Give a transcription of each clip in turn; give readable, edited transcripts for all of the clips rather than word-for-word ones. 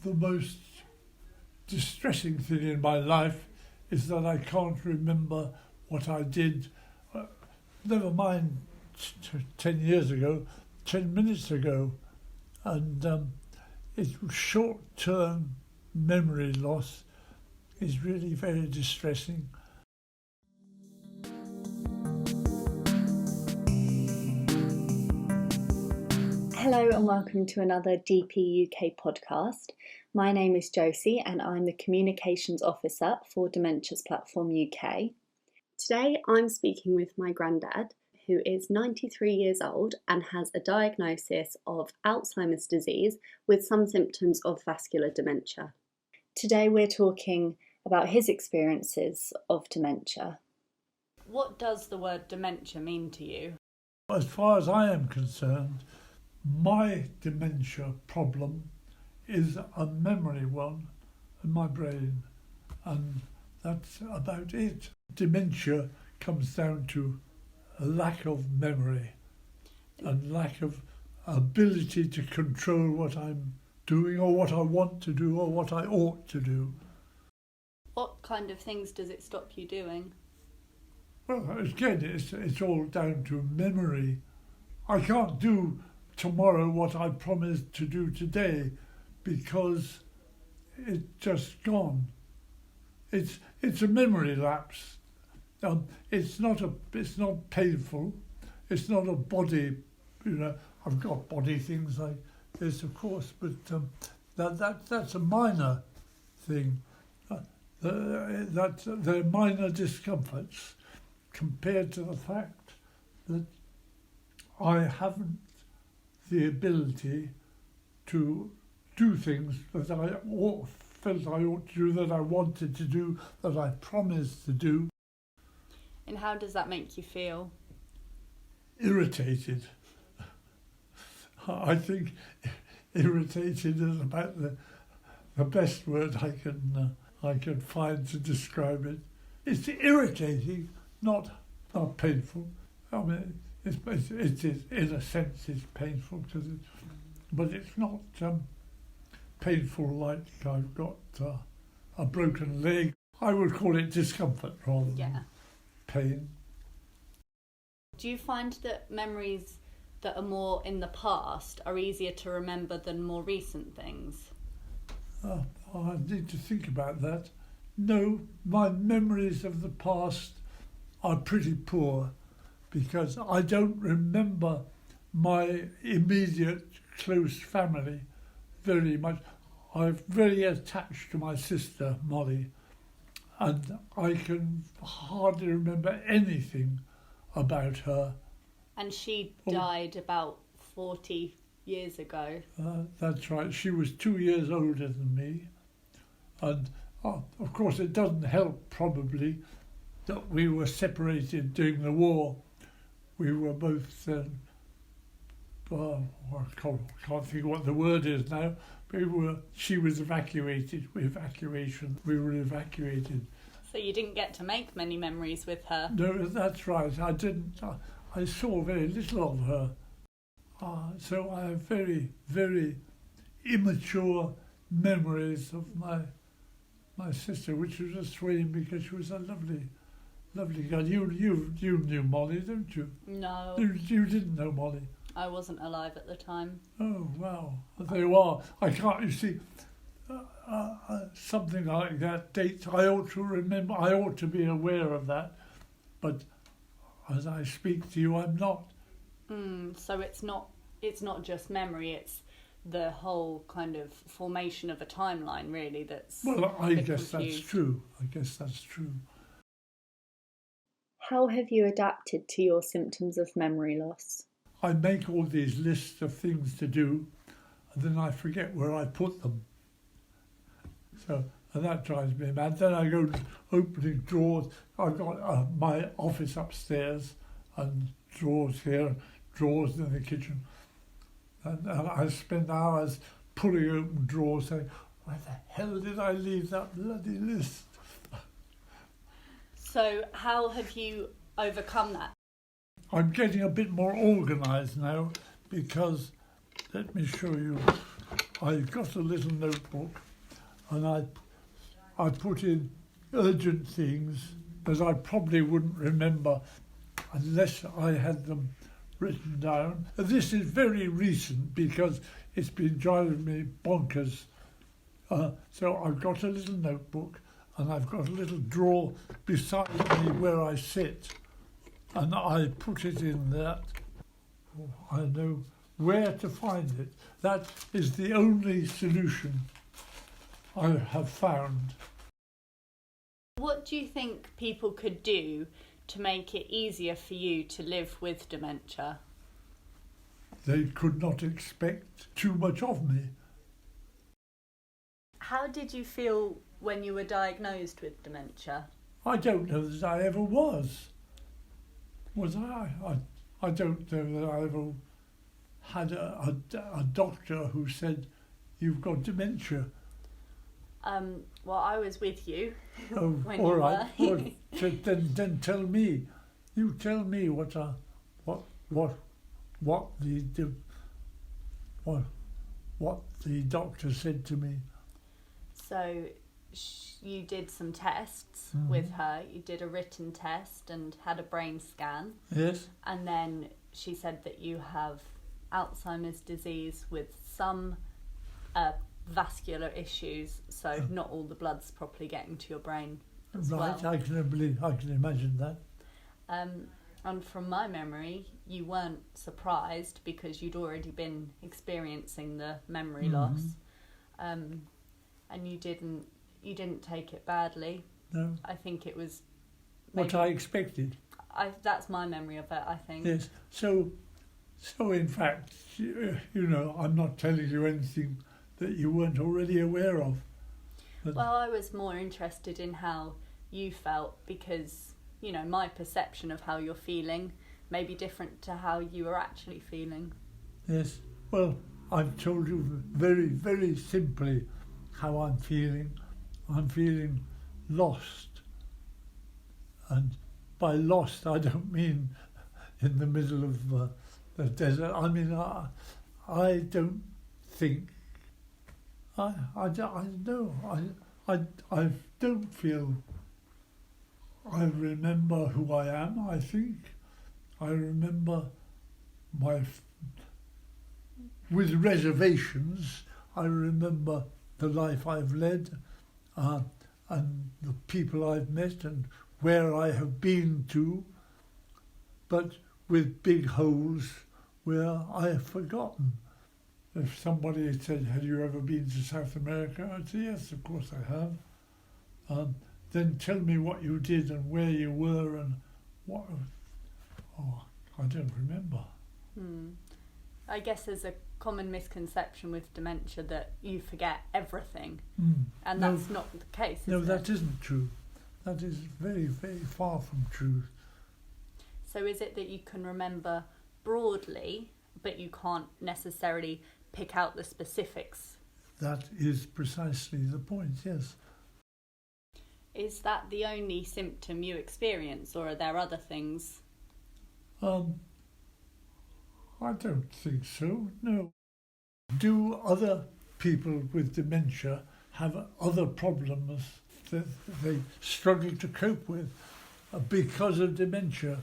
The most distressing thing in my life is that I can't remember what I did, never mind 10 years ago, 10 minutes ago. And it's short-term memory loss is really very distressing. Hello and welcome to another DP UK podcast. My name is Josie and I'm the Communications Officer for Dementia's Platform UK. Today I'm speaking with my granddad, who is 93 years old and has a diagnosis of Alzheimer's disease with some symptoms of vascular dementia. Today we're talking about his experiences of dementia. What does the word dementia mean to you? As far as I am concerned, my dementia problem is a memory one in my brain, and that's about it. Dementia comes down to a lack of memory and lack of ability to control what I'm doing or what I want to do or what I ought to do. What kind of things does it stop you doing? Well, again, it's all down to memory. I can't do tomorrow what I promised to do today because it's just gone. It's a memory lapse. It's not painful. It's not a body. I've got body things like this, of course, but that's a minor thing. They're minor discomforts compared to the fact that I haven't the ability to do things that I felt I ought to do, that I wanted to do, that I promised to do. And how does that make you feel? Irritated. I think irritated is about the best word I can find to describe it. It's irritating, not painful. I mean, it is, in a sense, it's painful, but it's not painful like I've got a broken leg. I would call it discomfort rather than pain. Do you find that memories that are more in the past are easier to remember than more recent things? I need to think about that. No, my memories of the past are pretty poor because I don't remember my immediate close family very much. I'm very attached to my sister, Molly, and I can hardly remember anything about her. And she died about 40 years ago. That's right. She was 2 years older than me. And of course it doesn't help probably that we were separated during the war. We were both, I can't think what the word is now. She was evacuated. We were evacuated. So you didn't get to make many memories with her? No, that's right. I didn't. I saw very little of her. So I have very, very immature memories of my sister, which was a shame because she was a lovely girl. You knew Molly, don't you? No. You didn't know Molly? I wasn't alive at the time. Oh, wow. There you are. I can't, you see, something like that, dates, I ought to remember, I ought to be aware of that, but as I speak to you, I'm not. So it's not just memory, it's the whole kind of formation of a timeline, really, that's... Well, I guess that's true. How have you adapted to your symptoms of memory loss? I make all these lists of things to do, and then I forget where I put them. And that drives me mad. Then I go opening drawers. I've got my office upstairs and drawers here, drawers in the kitchen. And I spend hours pulling open drawers saying, where the hell did I leave that bloody list? So how have you overcome that? I'm getting a bit more organised now because, let me show you, I got a little notebook and I put in urgent things that I probably wouldn't remember unless I had them written down. This is very recent because it's been driving me bonkers. So I've got a little notebook and I've got a little drawer beside me where I sit, and I put it in that. I know where to find it. That is the only solution I have found. What do you think people could do to make it easier for you to live with dementia? They could not expect too much of me. How did you feel when you were diagnosed with dementia? I don't know that I ever was. Was I? I don't know that I ever had a doctor who said, "You've got dementia." Well, I was with you Oh, when all you right. were. Well, so then tell me. You tell me what the doctor said to me. So you did some tests Mhm. with her. You did a written test and had a brain scan. Yes. And then she said that you have Alzheimer's disease with some vascular issues, so not all the blood's properly getting to your brain as Right. well. I can imagine that. And from my memory, you weren't surprised because you'd already been experiencing the memory loss, and you didn't take it badly. No. I think it was What I expected. that's my memory of it, I think. Yes. So in fact, I'm not telling you anything that you weren't already aware of. But Well, I was more interested in how you felt because, my perception of how you're feeling may be different to how you were actually feeling. yes. Well, I've told you very, very simply how I'm feeling. I'm feeling lost. And by lost, I don't mean in the middle of the desert. I mean, I don't think, I don't feel, I remember who I am, I think. I remember with reservations, I remember the life I've led and the people I've met and where I have been to, but with big holes where I have forgotten. If somebody had said, "Have you ever been to South America?" I'd say, "Yes, of course I have." Then tell me what you did and where you were and what. Oh, I don't remember. I guess there's a common misconception with dementia that you forget everything, and No. that's not the case, is No, it? that isn't true. That is very, very far from truth. So is it that you can remember broadly, but you can't necessarily pick out the specifics? That is precisely the point, yes. Is that the only symptom you experience, or are there other things? I don't think so, no. Do other people with dementia have other problems that they struggle to cope with because of dementia?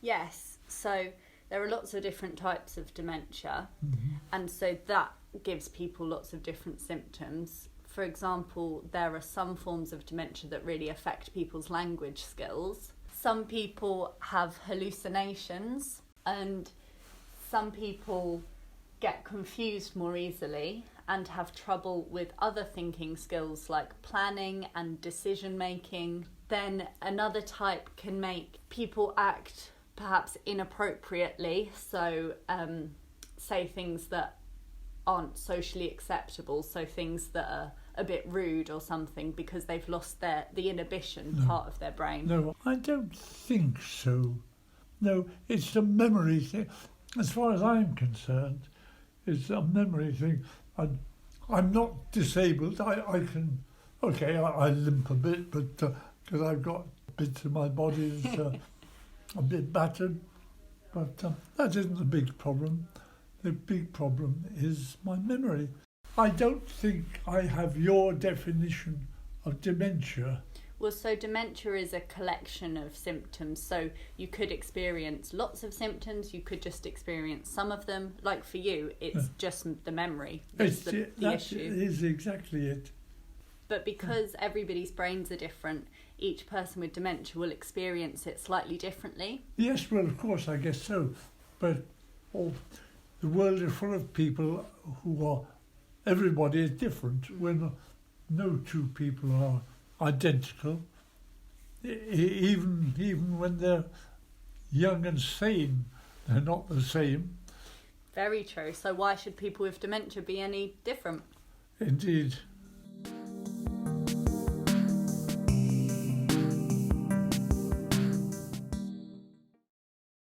Yes, so there are lots of different types of dementia, Mm-hmm. and so that gives people lots of different symptoms. For example, there are some forms of dementia that really affect people's language skills. Some people have hallucinations, and some people get confused more easily and have trouble with other thinking skills like planning and decision making. Then another type can make people act perhaps inappropriately, so say things that aren't socially acceptable, so things that are a bit rude or something because they've lost the inhibition part of their brain. No, I don't think so. No, it's a memory thing. As far as I'm concerned, it's a memory thing. I'm not disabled. I can, I limp a bit, but because I've got bits of my body that's a bit battered. But that isn't the big problem. The big problem is my memory. I don't think I have your definition of dementia. Well, so dementia is a collection of symptoms. So you could experience lots of symptoms, you could just experience some of them. Like for you, it's just the memory that's the issue. Is exactly it. But because everybody's brains are different, each person with dementia will experience it slightly differently. Yes, well, of course, I guess so. But the world is full of people everybody is different. When no two people are identical, even when they're young and sane, they're not the same. Very true. So why should people with dementia be any different? Indeed.